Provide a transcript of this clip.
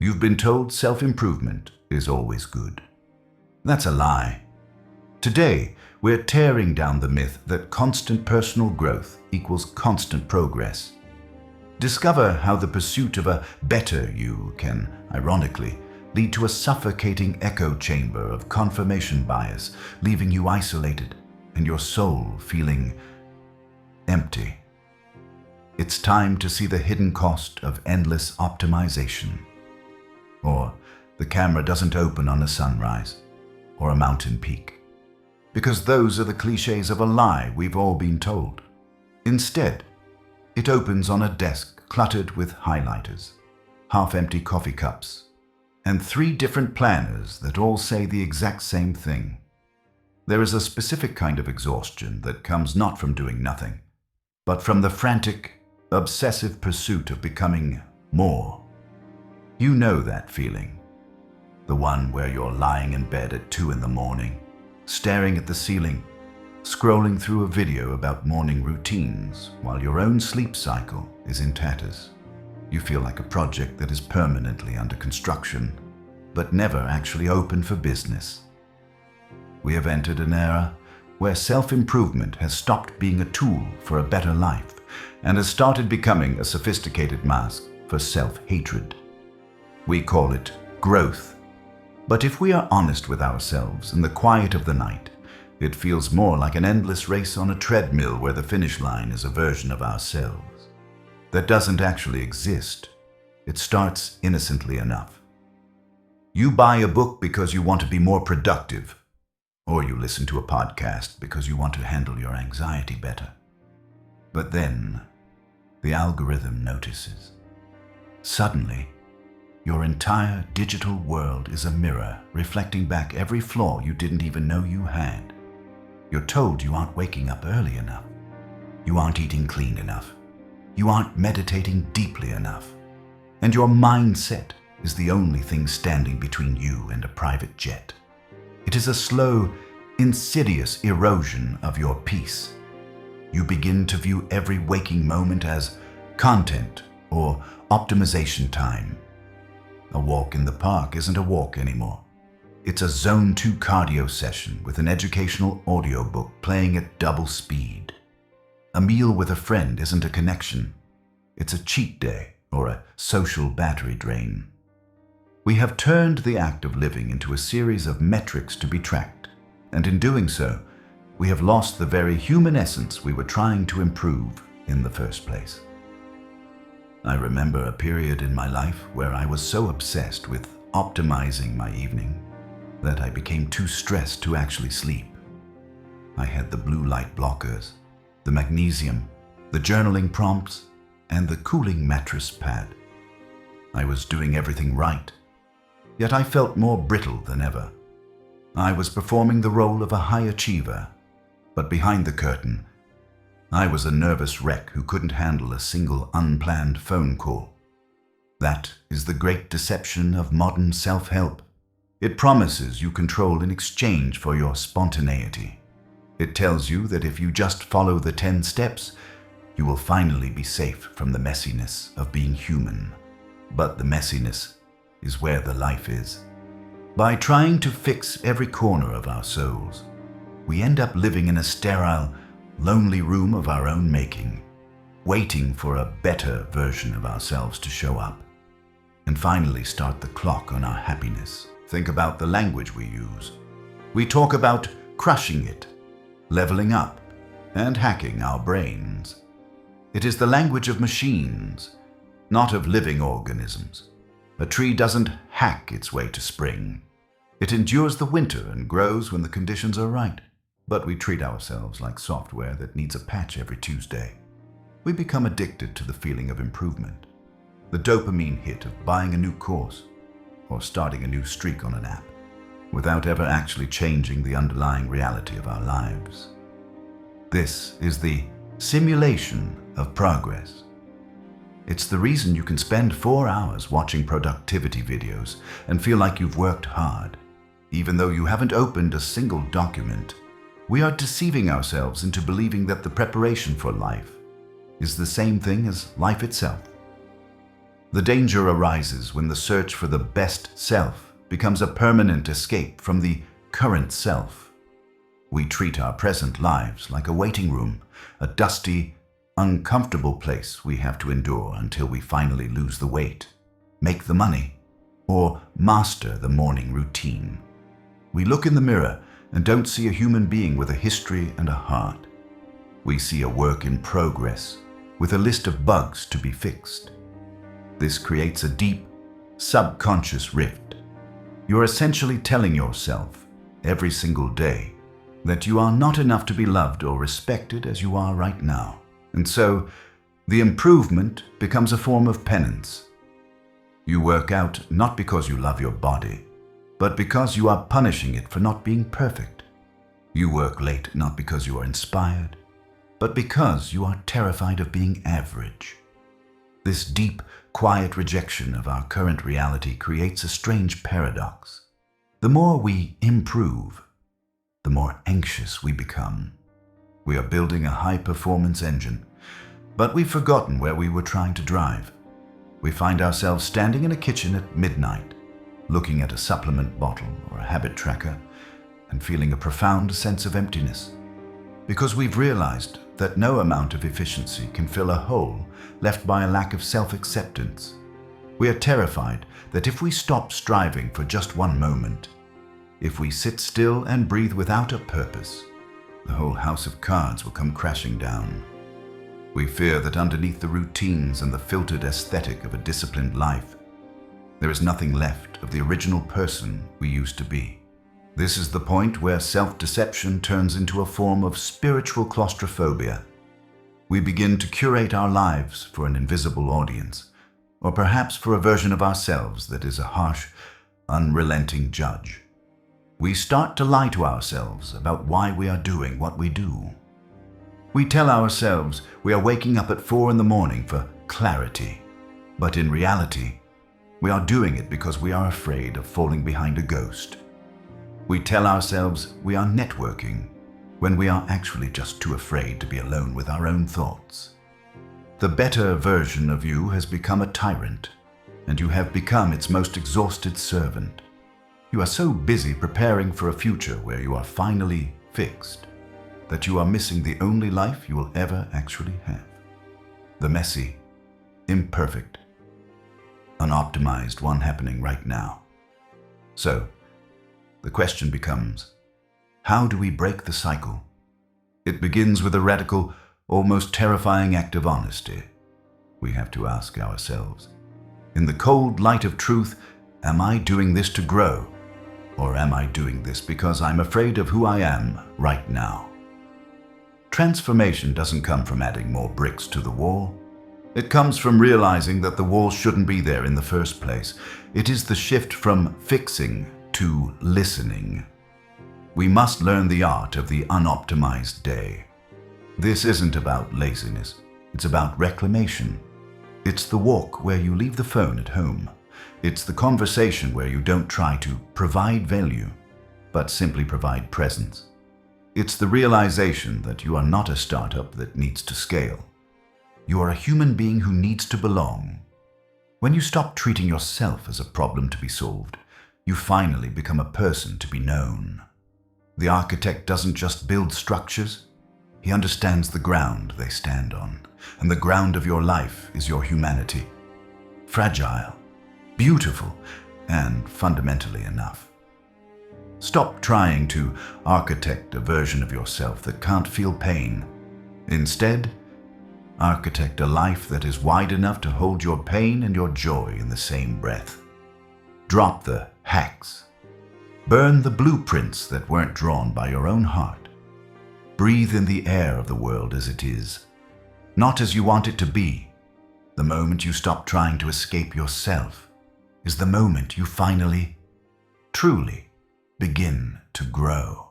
You've been told self-improvement is always good. That's a lie. Today, we're tearing down the myth that constant personal growth equals constant progress. Discover how the pursuit of a better you can, ironically, lead to a suffocating echo chamber of confirmation bias, leaving you isolated and your soul feeling empty. It's time to see the hidden cost of endless optimization. Or the camera doesn't open on a sunrise or a mountain peak. Because those are the cliches of a lie we've all been told. Instead, it opens on a desk cluttered with highlighters, half-empty coffee cups, and 3 different planners that all say the exact same thing. There is a specific kind of exhaustion that comes not from doing nothing, but from the frantic, obsessive pursuit of becoming more. You know that feeling. The one where you're lying in bed at 2 in the morning, staring at the ceiling, scrolling through a video about morning routines while your own sleep cycle is in tatters. You feel like a project that is permanently under construction, but never actually open for business. We have entered an era where self-improvement has stopped being a tool for a better life and has started becoming a sophisticated mask for self-hatred. We call it growth. But if we are honest with ourselves in the quiet of the night, it feels more like an endless race on a treadmill where the finish line is a version of ourselves that doesn't actually exist. It starts innocently enough. You buy a book because you want to be more productive, or you listen to a podcast because you want to handle your anxiety better. But then, the algorithm notices. Suddenly, your entire digital world is a mirror reflecting back every flaw you didn't even know you had. You're told you aren't waking up early enough. You aren't eating clean enough. You aren't meditating deeply enough. And your mindset is the only thing standing between you and a private jet. It is a slow, insidious erosion of your peace. You begin to view every waking moment as content or optimization time. A walk in the park isn't a walk anymore. It's a Zone 2 cardio session with an educational audiobook playing at double speed. A meal with a friend isn't a connection. It's a cheat day or a social battery drain. We have turned the act of living into a series of metrics to be tracked, and in doing so, we have lost the very human essence we were trying to improve in the first place. I remember a period in my life where I was so obsessed with optimizing my evening that I became too stressed to actually sleep. I had the blue light blockers, the magnesium, the journaling prompts, and the cooling mattress pad. I was doing everything right, yet I felt more brittle than ever. I was performing the role of a high achiever, but behind the curtain, I was a nervous wreck who couldn't handle a single unplanned phone call. That is the great deception of modern self-help. It promises you control in exchange for your spontaneity. It tells you that if you just follow the 10 steps, you will finally be safe from the messiness of being human. But the messiness is where the life is. By trying to fix every corner of our souls, we end up living in a sterile, lonely room of our own making, waiting for a better version of ourselves to show up, and finally start the clock on our happiness. Think about the language we use. We talk about crushing it, leveling up, and hacking our brains. It is the language of machines, not of living organisms. A tree doesn't hack its way to spring. It endures the winter and grows when the conditions are right. But we treat ourselves like software that needs a patch every Tuesday. We become addicted to the feeling of improvement, the dopamine hit of buying a new course or starting a new streak on an app, without ever actually changing the underlying reality of our lives. This is the simulation of progress. It's the reason you can spend 4 hours watching productivity videos and feel like you've worked hard, even though you haven't opened a single document. We are deceiving ourselves into believing that the preparation for life is the same thing as life itself. The danger arises when the search for the best self becomes a permanent escape from the current self. We treat our present lives like a waiting room, a dusty, uncomfortable place we have to endure until we finally lose the weight, make the money, or master the morning routine. We look in the mirror and don't see a human being with a history and a heart. We see a work in progress with a list of bugs to be fixed. This creates a deep, subconscious rift. You're essentially telling yourself every single day that you are not enough to be loved or respected as you are right now. And so, the improvement becomes a form of penance. You work out not because you love your body, but because you are punishing it for not being perfect. You work late not because you are inspired, but because you are terrified of being average. This deep, quiet rejection of our current reality creates a strange paradox. The more we improve, the more anxious we become. We are building a high-performance engine, but we've forgotten where we were trying to drive. We find ourselves standing in a kitchen at midnight, looking at a supplement bottle or a habit tracker, and feeling a profound sense of emptiness, because we've realized that no amount of efficiency can fill a hole left by a lack of self-acceptance. We are terrified that if we stop striving for just one moment, if we sit still and breathe without a purpose, the whole house of cards will come crashing down. We fear that underneath the routines and the filtered aesthetic of a disciplined life, there is nothing left of the original person we used to be. This is the point where self-deception turns into a form of spiritual claustrophobia. We begin to curate our lives for an invisible audience, or perhaps for a version of ourselves that is a harsh, unrelenting judge. We start to lie to ourselves about why we are doing what we do. We tell ourselves we are waking up at 4 a.m. for clarity, but in reality, we are doing it because we are afraid of falling behind a ghost. We tell ourselves we are networking when we are actually just too afraid to be alone with our own thoughts. The better version of you has become a tyrant, and you have become its most exhausted servant. You are so busy preparing for a future where you are finally fixed that you are missing the only life you will ever actually have. The messy, imperfect, unoptimized one happening right now. So, the question becomes, how do we break the cycle? It begins with a radical, almost terrifying act of honesty. We have to ask ourselves, in the cold light of truth, am I doing this to grow? Or am I doing this because I'm afraid of who I am right now? Transformation doesn't come from adding more bricks to the wall. It comes from realizing that the wall shouldn't be there in the first place. It is the shift from fixing to listening. We must learn the art of the unoptimized day. This isn't about laziness. It's about reclamation. It's the walk where you leave the phone at home. It's the conversation where you don't try to provide value, but simply provide presence. It's the realization that you are not a startup that needs to scale. You are a human being who needs to belong. When you stop treating yourself as a problem to be solved, you finally become a person to be known. The architect doesn't just build structures, he understands the ground they stand on, and the ground of your life is your humanity. Fragile, beautiful, and fundamentally enough. Stop trying to architect a version of yourself that can't feel pain. Instead, architect a life that is wide enough to hold your pain and your joy in the same breath. Drop the hacks. Burn the blueprints that weren't drawn by your own heart. Breathe in the air of the world as it is, not as you want it to be. The moment you stop trying to escape yourself is the moment you finally, truly begin to grow.